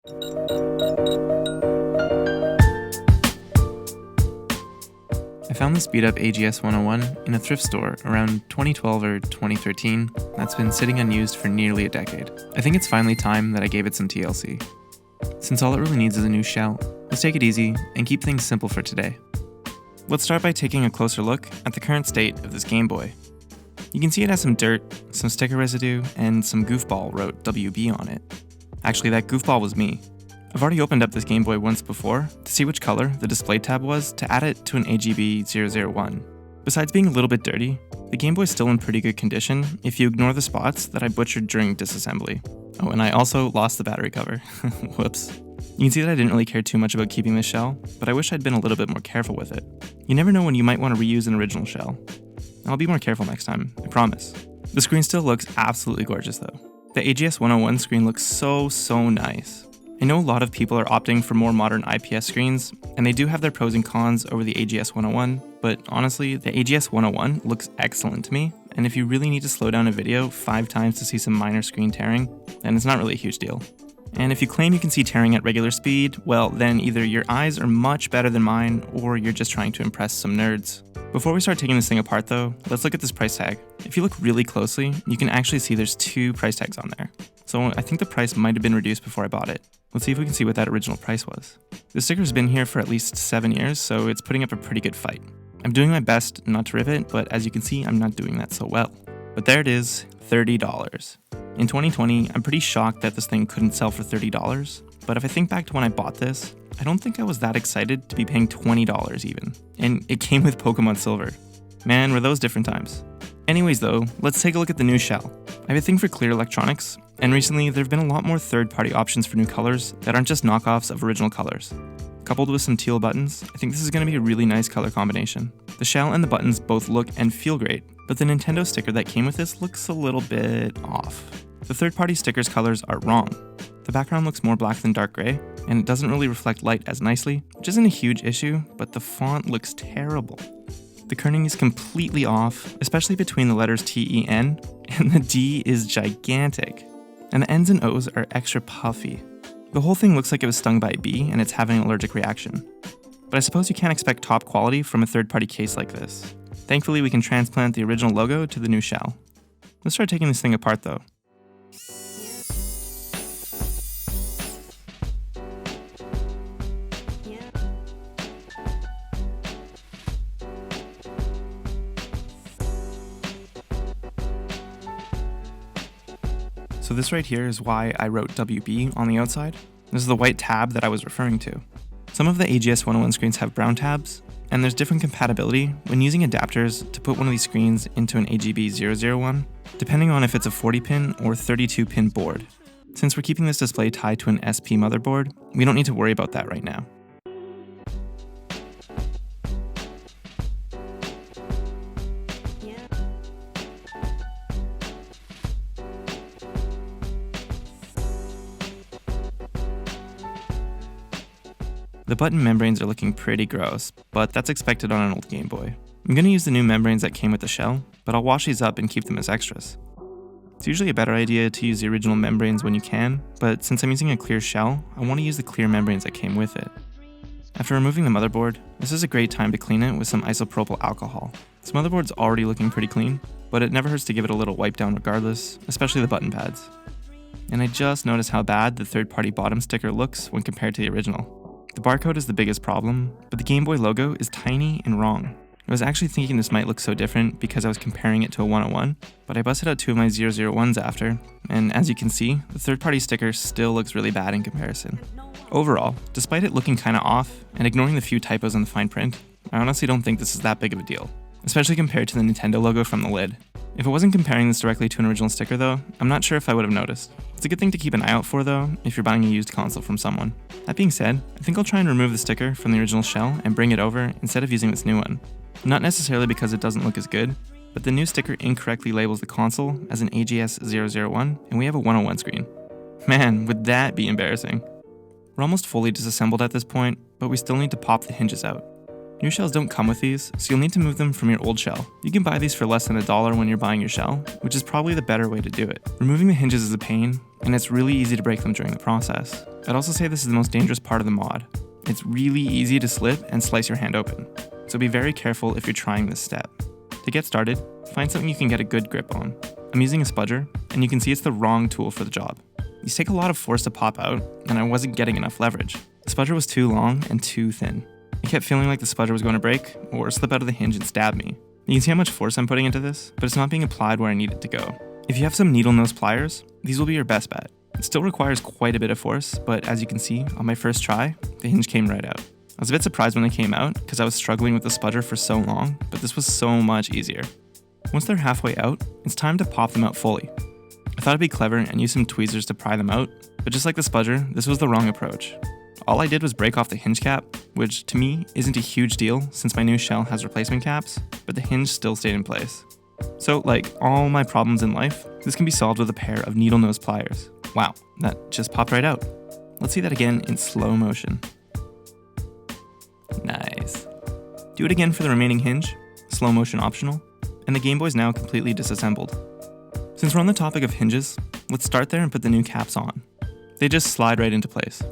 I found this beat-up AGS 101 in a thrift store around 2012 or 2013 that's been sitting unused for nearly a decade. I think it's finally time that I gave it some TLC. Since all it really needs is a new shell, let's take it easy and keep things simple for today. Let's start by taking a closer look at the current state of this Game Boy. You can see it has some dirt, some sticker residue, and some goofball wrote WB on it. Actually, that goofball was me. I've already opened up this Game Boy once before to see which color the display tab was to add it to an AGB 001. Besides being a little bit dirty, the Game Boy is still in pretty good condition if you ignore the spots that I butchered during disassembly. Oh, and I also lost the battery cover. Whoops. You can see that I didn't really care too much about keeping this shell, but I wish I'd been a little bit more careful with it. You never know when you might want to reuse an original shell. I'll be more careful next time, I promise. The screen still looks absolutely gorgeous though. The AGS 101 screen looks so nice. I know a lot of people are opting for more modern IPS screens, and they do have their pros and cons over the AGS 101, but honestly, the AGS 101 looks excellent to me, and if you really need to slow down a video 5 times to see some minor screen tearing, then it's not really a huge deal. And if you claim you can see tearing at regular speed, well then either your eyes are much better than mine, or you're just trying to impress some nerds. Before we start taking this thing apart though, let's look at this price tag. If you look really closely, you can actually see there's 2 price tags on there. So I think the price might have been reduced before I bought it. Let's see if we can see what that original price was. The sticker's been here for at least 7 years, so it's putting up a pretty good fight. I'm doing my best not to rip it, but as you can see, I'm not doing that so well. But there it is, $30. In 2020, I'm pretty shocked that this thing couldn't sell for $30, but if I think back to when I bought this, I don't think I was that excited to be paying $20 even. And it came with Pokemon Silver. Man, were those different times. Anyways though, let's take a look at the new shell. I have a thing for clear electronics, and recently there have been a lot more third-party options for new colors that aren't just knockoffs of original colors. Coupled with some teal buttons, I think this is going to be a really nice color combination. The shell and the buttons both look and feel great, but the Nintendo sticker that came with this looks a little bit off. The third-party sticker's colors are wrong. The background looks more black than dark gray, and it doesn't really reflect light as nicely, which isn't a huge issue, but the font looks terrible. The kerning is completely off, especially between the letters T-E-N, and the D is gigantic. And the N's and O's are extra puffy. The whole thing looks like it was stung by a bee and it's having an allergic reaction. But I suppose you can't expect top quality from a third-party case like this. Thankfully, we can transplant the original logo to the new shell. Let's start taking this thing apart though. So this right here is why I wrote WB on the outside. This is the white tab that I was referring to. Some of the AGS 101 screens have brown tabs, and there's different compatibility when using adapters to put one of these screens into an AGB 001, depending on if it's a 40-pin or 32-pin board. Since we're keeping this display tied to an SP motherboard, we don't need to worry about that right now. The button membranes are looking pretty gross, but that's expected on an old Game Boy. I'm going to use the new membranes that came with the shell, but I'll wash these up and keep them as extras. It's usually a better idea to use the original membranes when you can, but since I'm using a clear shell, I want to use the clear membranes that came with it. After removing the motherboard, this is a great time to clean it with some isopropyl alcohol. This motherboard's already looking pretty clean, but it never hurts to give it a little wipe down regardless, especially the button pads. And I just noticed how bad the third-party bottom sticker looks when compared to the original. The barcode is the biggest problem, but the Game Boy logo is tiny and wrong. I was actually thinking this might look so different because I was comparing it to a 101, but I busted out 2 of my 001s after, and as you can see, the third-party sticker still looks really bad in comparison. Overall, despite it looking kinda off, and ignoring the few typos in the fine print, I honestly don't think this is that big of a deal, especially compared to the Nintendo logo from the lid. If I wasn't comparing this directly to an original sticker though, I'm not sure if I would have noticed. It's a good thing to keep an eye out for though, if you're buying a used console from someone. That being said, I think I'll try and remove the sticker from the original shell and bring it over instead of using this new one. Not necessarily because it doesn't look as good, but the new sticker incorrectly labels the console as an AGS 001 and we have a 101 screen. Man, would that be embarrassing. We're almost fully disassembled at this point, but we still need to pop the hinges out. New shells don't come with these, so you'll need to move them from your old shell. You can buy these for less than $1 when you're buying your shell, which is probably the better way to do it. Removing the hinges is a pain, and it's really easy to break them during the process. I'd also say this is the most dangerous part of the mod. It's really easy to slip and slice your hand open, so be very careful if you're trying this step. To get started, find something you can get a good grip on. I'm using a spudger, and you can see it's the wrong tool for the job. These take a lot of force to pop out, and I wasn't getting enough leverage. The spudger was too long and too thin. I kept feeling like the spudger was going to break, or slip out of the hinge and stab me. You can see how much force I'm putting into this, but it's not being applied where I need it to go. If you have some needle nose pliers, these will be your best bet. It still requires quite a bit of force, but as you can see, on my first try, the hinge came right out. I was a bit surprised when they came out, because I was struggling with the spudger for so long, but this was so much easier. Once they're halfway out, it's time to pop them out fully. I thought it'd be clever and use some tweezers to pry them out, but just like the spudger, this was the wrong approach. All I did was break off the hinge cap, which to me isn't a huge deal since my new shell has replacement caps, but the hinge still stayed in place. So like all my problems in life, this can be solved with a pair of needle nose pliers. Wow, that just popped right out. Let's see that again in slow motion. Nice. Do it again for the remaining hinge, slow motion optional, and the Game Boy's now completely disassembled. Since we're on the topic of hinges, let's start there and put the new caps on. They just slide right into place.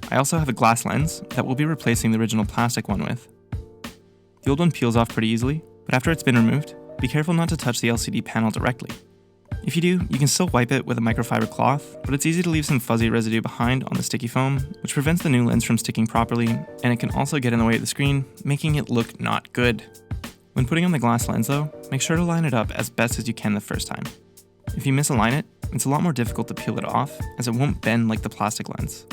I also have a glass lens that we'll be replacing the original plastic one with. The old one peels off pretty easily, but after it's been removed, be careful not to touch the LCD panel directly. If you do, you can still wipe it with a microfiber cloth, but it's easy to leave some fuzzy residue behind on the sticky foam, which prevents the new lens from sticking properly, and it can also get in the way of the screen, making it look not good. When putting on the glass lens though, make sure to line it up as best as you can the first time. If you misalign it, it's a lot more difficult to peel it off, as it won't bend like the plastic lens.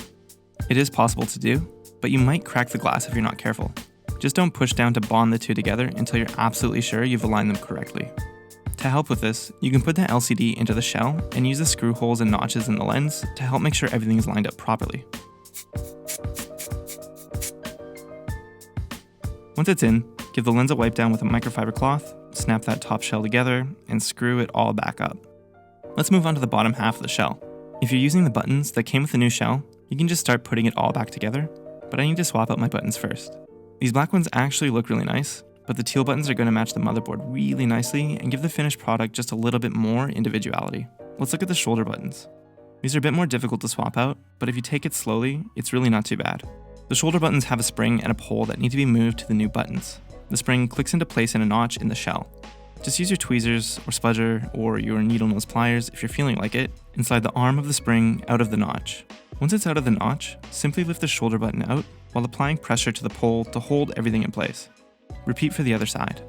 It is possible to do, but you might crack the glass if you're not careful. Just don't push down to bond the two together until you're absolutely sure you've aligned them correctly. To help with this, you can put the LCD into the shell and use the screw holes and notches in the lens to help make sure everything is lined up properly. Once it's in, give the lens a wipe down with a microfiber cloth, snap that top shell together, and screw it all back up. Let's move on to the bottom half of the shell. If you're using the buttons that came with the new shell, you can just start putting it all back together, but I need to swap out my buttons first. These black ones actually look really nice, but the teal buttons are going to match the motherboard really nicely and give the finished product just a little bit more individuality. Let's look at the shoulder buttons. These are a bit more difficult to swap out, but if you take it slowly, it's really not too bad. The shoulder buttons have a spring and a pole that need to be moved to the new buttons. The spring clicks into place in a notch in the shell. Just use your tweezers or spudger or your needle nose pliers if you're feeling like it, and slide the arm of the spring out of the notch. Once it's out of the notch, simply lift the shoulder button out while applying pressure to the pole to hold everything in place. Repeat for the other side.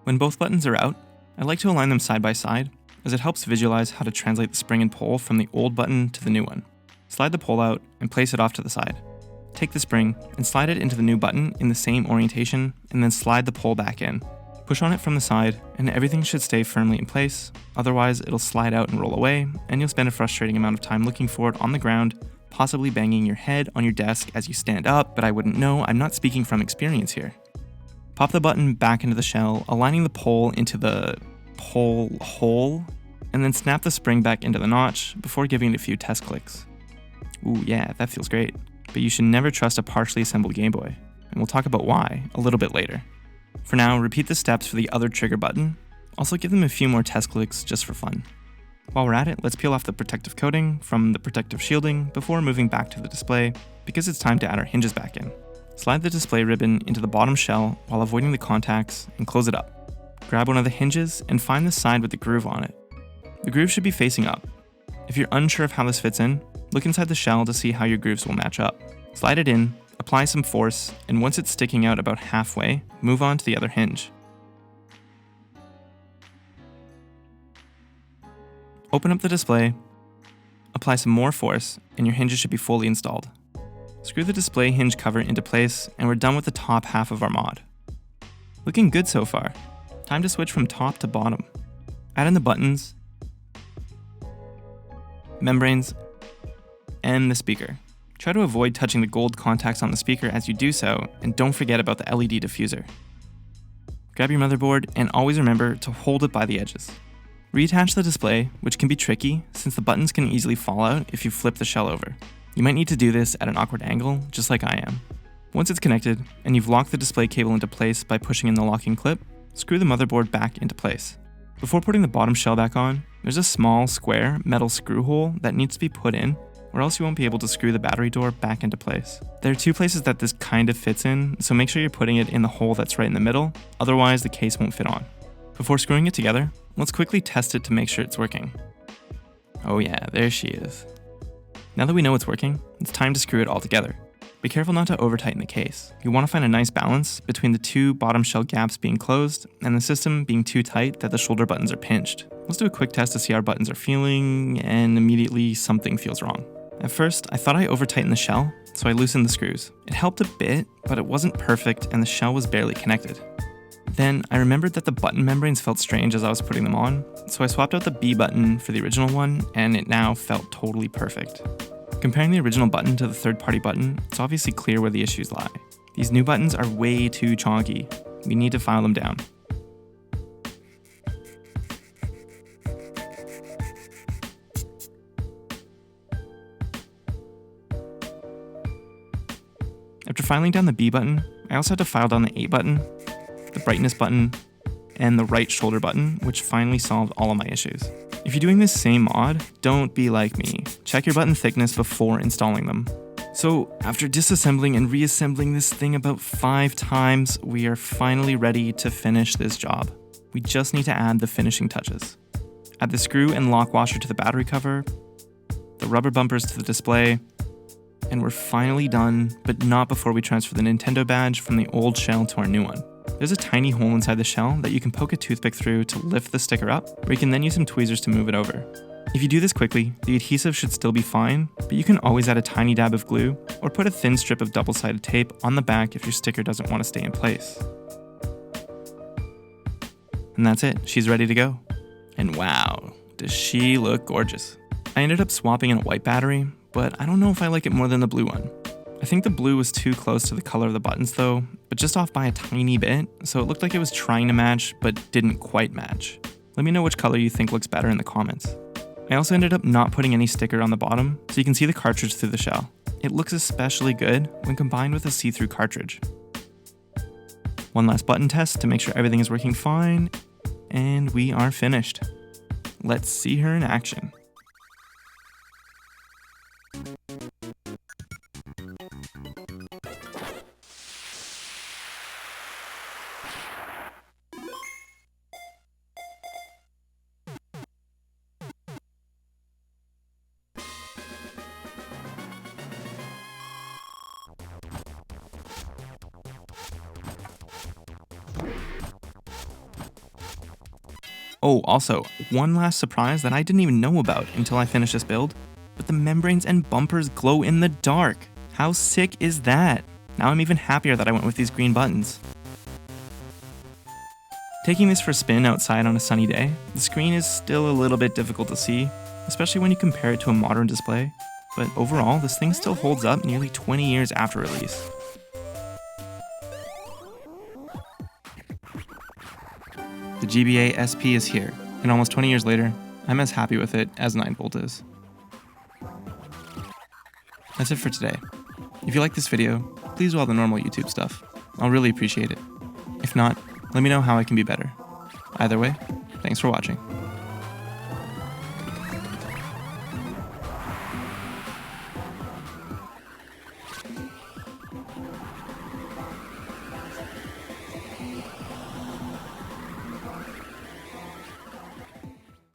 When both buttons are out, I like to align them side by side, as it helps visualize how to translate the spring and pole from the old button to the new one. Slide the pole out and place it off to the side. Take the spring and slide it into the new button in the same orientation, and then slide the pole back in. Push on it from the side, and everything should stay firmly in place, otherwise it'll slide out and roll away, and you'll spend a frustrating amount of time looking for it on the ground, possibly banging your head on your desk as you stand up, but I wouldn't know, I'm not speaking from experience here. Pop the button back into the shell, aligning the pole into the pole hole, and then snap the spring back into the notch before giving it a few test clicks. Ooh yeah, that feels great, but you should never trust a partially assembled Game Boy, and we'll talk about why a little bit later. For now, repeat the steps for the other trigger button, also give them a few more test clicks just for fun. While we're at it, let's peel off the protective coating from the protective shielding before moving back to the display, because it's time to add our hinges back in. Slide the display ribbon into the bottom shell while avoiding the contacts and close it up. Grab one of the hinges and find the side with the groove on it. The groove should be facing up. If you're unsure of how this fits in, look inside the shell to see how your grooves will match up. Slide it in, apply some force, and once it's sticking out about halfway, move on to the other hinge. Open up the display, apply some more force, and your hinges should be fully installed. Screw the display hinge cover into place, and we're done with the top half of our mod. Looking good so far. Time to switch from top to bottom. Add in the buttons, membranes, and the speaker. Try to avoid touching the gold contacts on the speaker as you do so, and don't forget about the LED diffuser. Grab your motherboard and always remember to hold it by the edges. Reattach the display, which can be tricky since the buttons can easily fall out if you flip the shell over. You might need to do this at an awkward angle, just like I am. Once it's connected, and you've locked the display cable into place by pushing in the locking clip, screw the motherboard back into place. Before putting the bottom shell back on, there's a small square metal screw hole that needs to be put in, or else you won't be able to screw the battery door back into place. There are 2 places that this kind of fits in, so make sure you're putting it in the hole that's right in the middle, otherwise the case won't fit on. Before screwing it together, let's quickly test it to make sure it's working. Oh yeah, there she is. Now that we know it's working, it's time to screw it all together. Be careful not to over-tighten the case. You want to find a nice balance between the 2 bottom shell gaps being closed and the system being too tight that the shoulder buttons are pinched. Let's do a quick test to see how our buttons are feeling, and immediately something feels wrong. At first, I thought I over-tightened the shell, so I loosened the screws. It helped a bit, but it wasn't perfect and the shell was barely connected. Then, I remembered that the button membranes felt strange as I was putting them on, so I swapped out the B button for the original one, and it now felt totally perfect. Comparing the original button to the third-party button, it's obviously clear where the issues lie. These new buttons are way too chonky. We need to file them down. After filing down the B button, I also had to file down the A button, the brightness button, and the right shoulder button, which finally solved all of my issues. If you're doing this same mod, don't be like me. Check your button thickness before installing them. So after disassembling and reassembling this thing about 5 times, we are finally ready to finish this job. We just need to add the finishing touches. Add the screw and lock washer to the battery cover, the rubber bumpers to the display, and we're finally done, but not before we transfer the Nintendo badge from the old shell to our new one. There's a tiny hole inside the shell that you can poke a toothpick through to lift the sticker up, or you can then use some tweezers to move it over. If you do this quickly, the adhesive should still be fine, but you can always add a tiny dab of glue, or put a thin strip of double-sided tape on the back if your sticker doesn't want to stay in place. And that's it, she's ready to go. And wow, does she look gorgeous. I ended up swapping in a white battery, but I don't know if I like it more than the blue one. I think the blue was too close to the color of the buttons though, but just off by a tiny bit, so it looked like it was trying to match, but didn't quite match. Let me know which color you think looks better in the comments. I also ended up not putting any sticker on the bottom, so you can see the cartridge through the shell. It looks especially good when combined with a see-through cartridge. One last button test to make sure everything is working fine, and we are finished. Let's see her in action. Oh, also, one last surprise that I didn't even know about until I finished this build, but the membranes and bumpers glow in the dark. How sick is that? Now I'm even happier that I went with these green buttons. Taking this for a spin outside on a sunny day, the screen is still a little bit difficult to see, especially when you compare it to a modern display, but overall, this thing still holds up nearly 20 years after release. The GBA SP is here, and almost 20 years later, I'm as happy with it as 9V is. That's it for today. If you like this video, please do all the normal YouTube stuff. I'll really appreciate it. If not, let me know how I can be better. Either way, thanks for watching.